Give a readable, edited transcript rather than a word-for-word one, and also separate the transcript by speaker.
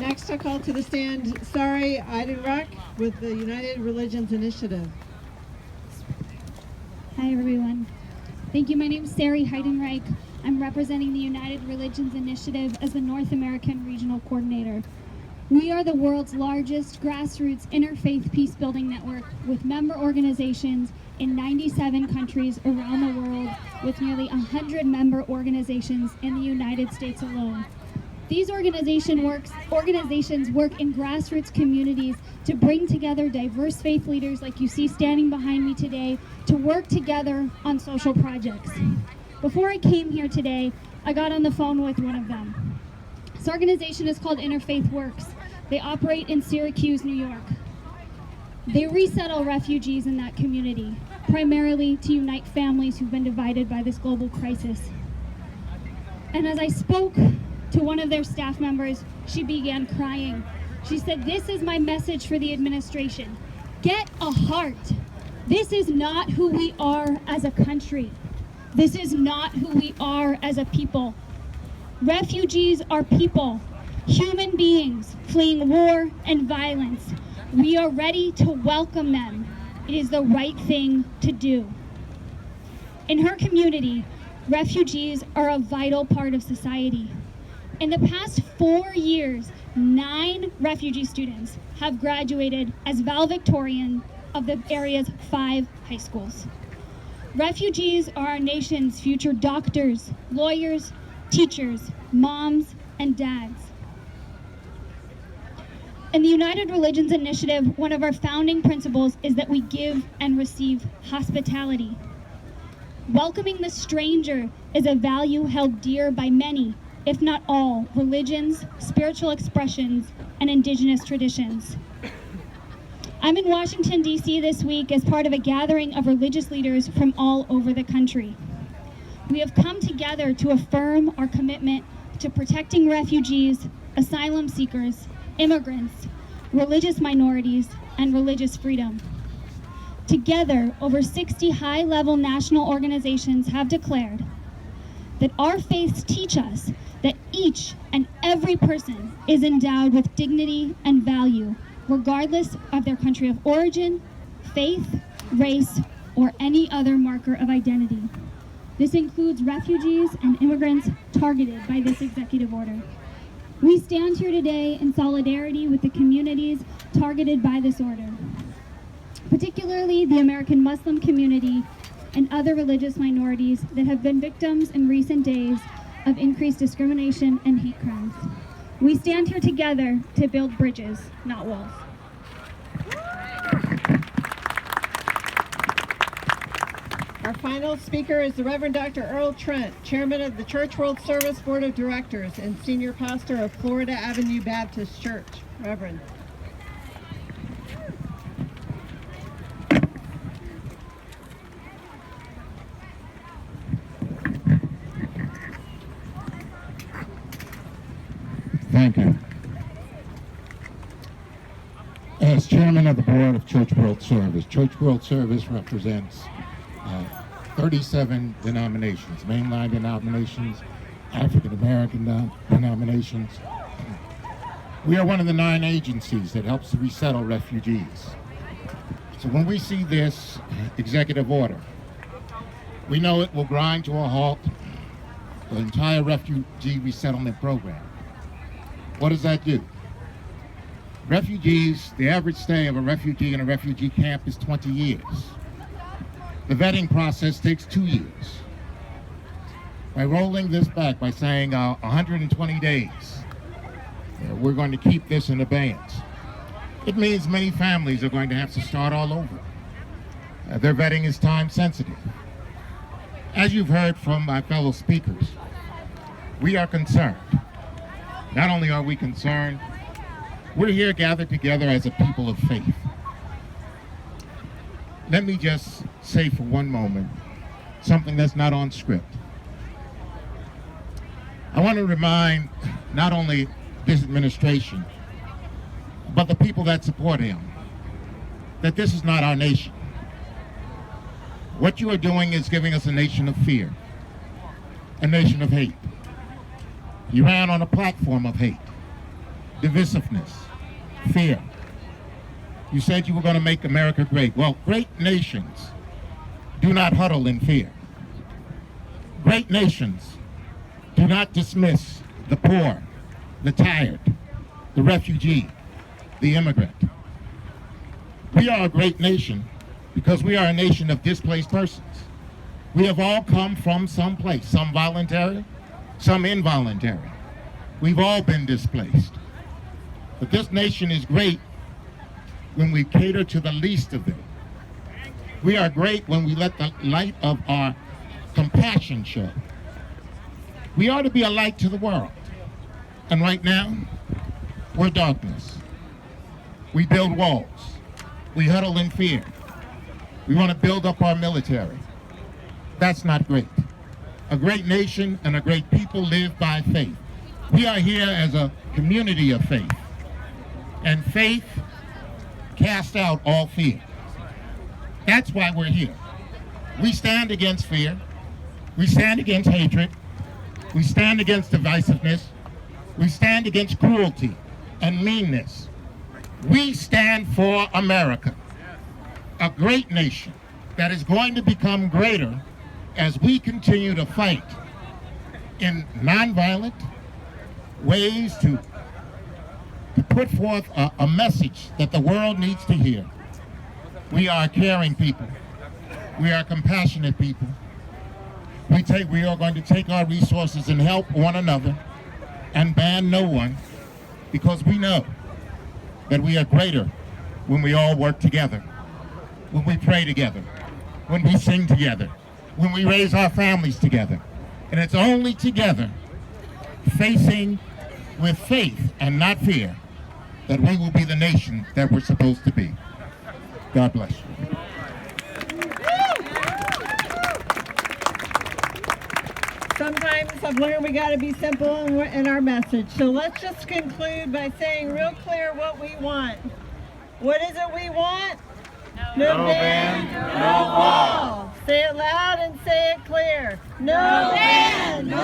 Speaker 1: Next, I call to the stand Sari Heidenreich with the United Religions Initiative.
Speaker 2: Hi, everyone. Thank you. My name is Sari Heidenreich. I'm representing the United Religions Initiative as the North American Regional Coordinator. We are the world's largest grassroots interfaith peace-building network with member organizations in 97 countries around the world, with nearly 100 member organizations in the United States alone. These organizations work in grassroots communities to bring together diverse faith leaders like you see standing behind me today to work together on social projects. Before I came here today, I got on the phone with one of them. This organization is called InterFaith Works. They operate in Syracuse, New York. They resettle refugees in that community, primarily to unite families who've been divided by this global crisis. And as I spoke to one of their staff members, she began crying. She said, "This is my message for the administration. Get a heart. This is not who we are as a country. This is not who we are as a people. Refugees are people, human beings fleeing war and violence. We are ready to welcome them. It is the right thing to do." In her community, refugees are a vital part of society. In the past 4 years, 9 refugee students have graduated as valedictorian of the area's 5 high schools. Refugees are our nation's future doctors, lawyers, teachers, moms, and dads. In the United Religions Initiative, one of our founding principles is that we give and receive hospitality. Welcoming the stranger is a value held dear by many, if not all, religions, spiritual expressions, and indigenous traditions. I'm in Washington, D.C. this week as part of a gathering of religious leaders from all over the country. We have come together to affirm our commitment to protecting refugees, asylum seekers, immigrants, religious minorities, and religious freedom. Together, over 60 high-level national organizations have declared that our faiths teach us that each and every person is endowed with dignity and value, regardless of their country of origin, faith, race, or any other marker of identity. This includes refugees and immigrants targeted by this executive order. We stand here today in solidarity with the communities targeted by this order, particularly the American Muslim community and other religious minorities that have been victims in recent days of increased discrimination and hate crimes. We stand here together to build bridges, not walls.
Speaker 1: Our final speaker is the Reverend Dr. Earl Trent, Chairman of the Church World Service Board of Directors and Senior Pastor of Florida Avenue Baptist Church. Reverend.
Speaker 3: Thank you. As Chairman of the Board of Church World Service represents 37 denominations, mainline denominations, African American denominations. We are one of the 9 agencies that helps to resettle refugees. So when we see this executive order, we know it will grind to a halt the entire refugee resettlement program. What does that do? Refugees, the average stay of a refugee in a refugee camp is 20 years. The vetting process takes 2 years. By rolling this back, by saying 120 days, we're going to keep this in abeyance. It means many families are going to have to start all over. Their vetting is time sensitive. As you've heard from my fellow speakers, we are concerned. Not only are we concerned, we're here gathered together as a people of faith. Let me just say for one moment something that's not on script. I want to remind not only this administration, but the people that support him, that this is not our nation. What you are doing is giving us a nation of fear, a nation of hate. You ran on a platform of hate. divisiveness, fear. You said you were going to make America great. Well, great nations do not huddle in fear. Great nations do not dismiss the poor, the tired, the refugee, the immigrant. We are a great nation because we are a nation of displaced persons. We have all come from some place, some voluntary, some involuntary. We've all been displaced. But this nation is great when we cater to the least of them. We are great when we let the light of our compassion show. We ought to be a light to the world. And right now, we're darkness. We build walls. We huddle in fear. We want to build up our military. That's not great. A great nation and a great people live by faith. We are here as a community of faith. And faith casts out all fear. That's why we're here. We stand against fear. We stand against hatred. We stand against divisiveness. We stand against cruelty and meanness. We stand for America, a great nation that is going to become greater as we continue to fight in nonviolent ways to put forth a message that the world needs to hear. We are caring people. We are compassionate people. We are going to take our resources and help one another and ban no one, because we know that we are greater when we all work together, when we pray together, when we sing together, when we raise our families together. And it's only together, facing with faith and not fear, that we will be the nation that we're supposed to be. God bless you.
Speaker 1: Sometimes I've learned we got to be simple in our message. So let's just conclude by saying real clear what we want. What is it we want? No ban, no wall. Say it loud and say it clear. No ban, no